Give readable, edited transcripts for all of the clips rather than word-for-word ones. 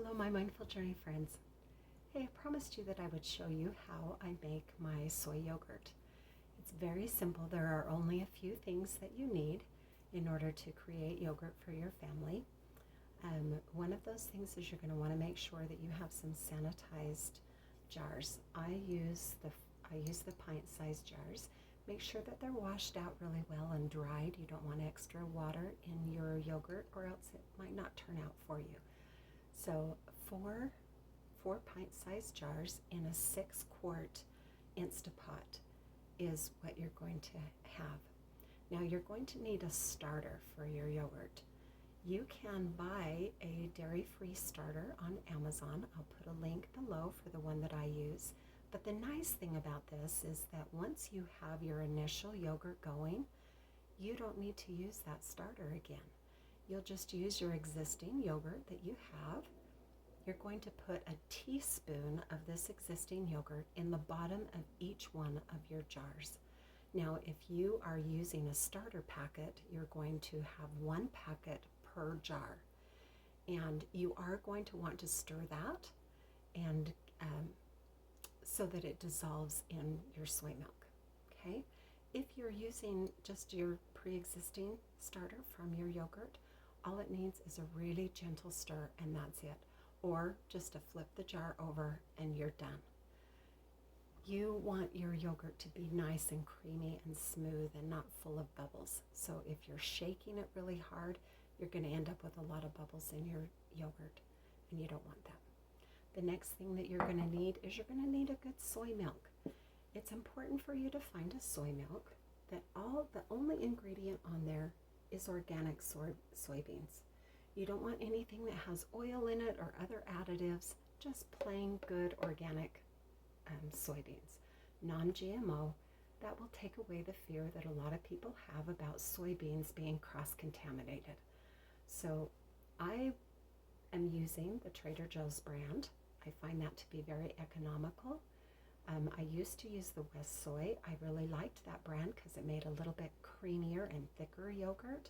Hello, my Mindful Journey friends. Hey, I promised you that I would show you how I make my soy yogurt. It's very simple. There are only a few things that you need in order to create yogurt for your family. One of those things is you're going to want to make sure that you have some sanitized jars. I use the pint-sized jars. Make sure that they're washed out really well and dried. You don't want extra water in your yogurt or else it might not turn out for you. So four pint-sized jars in a 6-quart Instapot is what you're going to have. Now you're going to need a starter for your yogurt. You can buy a dairy-free starter on Amazon. I'll put a link below for the one that I use. But the nice thing about this is that once you have your initial yogurt going, you don't need to use that starter again. You'll just use your existing yogurt that you have. You're going to put a teaspoon of this existing yogurt in the bottom of each one of your jars. Now, if you are using a starter packet, you're going to have 1 packet per jar. And you are going to want to stir that and so that it dissolves in your soy milk, okay? If you're using just your pre-existing starter from your yogurt, all it needs is a really gentle stir and that's it. Or just to flip the jar over and you're done. You want your yogurt to be nice and creamy and smooth and not full of bubbles. So if you're shaking it really hard, you're going to end up with a lot of bubbles in your yogurt and you don't want that. The next thing that you're going to need is you're going to need a good soy milk. It's important for you to find a soy milk that the only ingredient on there is organic soybeans. You don't want anything that has oil in it or other additives, just plain good organic soybeans, non-GMO. That will take away the fear that a lot of people have about soybeans being cross-contaminated. So I am using the Trader Joe's brand. I find that to be very economical. I used to use the West Soy. I really liked that brand because it made a little bit creamier and thicker yogurt.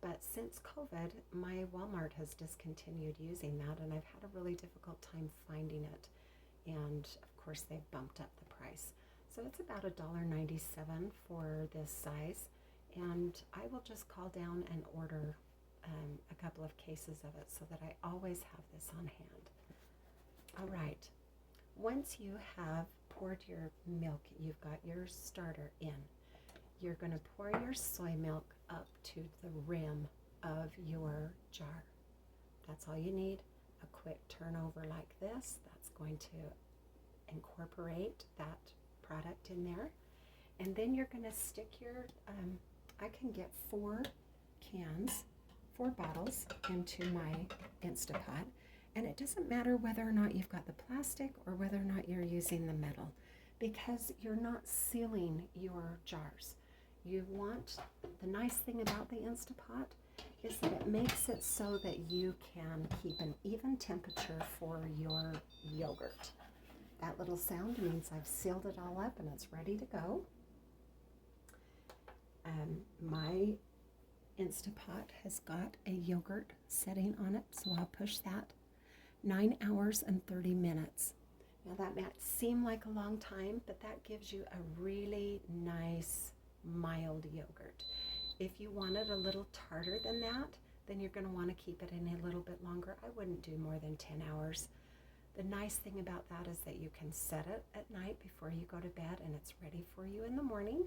But since COVID, my Walmart has discontinued using that, and I've had a really difficult time finding it. And of course, they've bumped up the price. So it's about $1.97 for this size. And I will just call down and order a couple of cases of it so that I always have this on hand. All right. Once you have poured your milk, you've got your starter in. You're going to pour your soy milk up to the rim of your jar. That's all you need. A quick turnover like this. That's going to incorporate that product in there. And then you're going to stick your, I can get 4 bottles into my Instapot. And it doesn't matter whether or not you've got the plastic or whether or not you're using the metal, because you're not sealing your jars. You want, the nice thing about the Instapot is that it makes it so that you can keep an even temperature for your yogurt. That little sound means I've sealed it all up and it's ready to go. My Instapot has got a yogurt setting on it, so I'll push that. 9 hours and 30 minutes. Now that might seem like a long time, but that gives you a really nice, mild yogurt. If you want it a little tartar than that, then you're going to want to keep it in a little bit longer. I wouldn't do more than 10 hours. The nice thing about that is that you can set it at night before you go to bed and it's ready for you in the morning,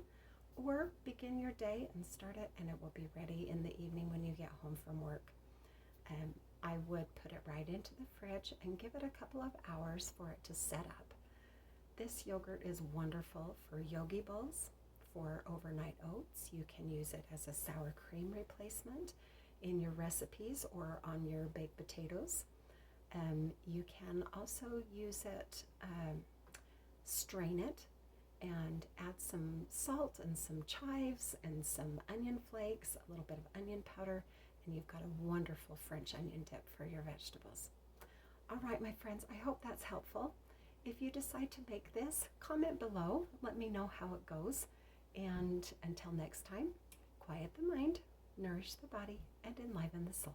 or begin your day and start it and it will be ready in the evening when you get home from work. I would put it right into the fridge and give it a couple of hours for it to set up. This yogurt is wonderful for Yogi Bowls, for overnight oats. You can use it as a sour cream replacement in your recipes or on your baked potatoes. You can also use it, strain it, and add some salt and some chives and some onion flakes, a little bit of onion powder, and you've got a wonderful French onion dip for your vegetables. All right, my friends, I hope that's helpful. If you decide to make this, comment below. Let me know how it goes. And until next time, quiet the mind, nourish the body, and enliven the soul.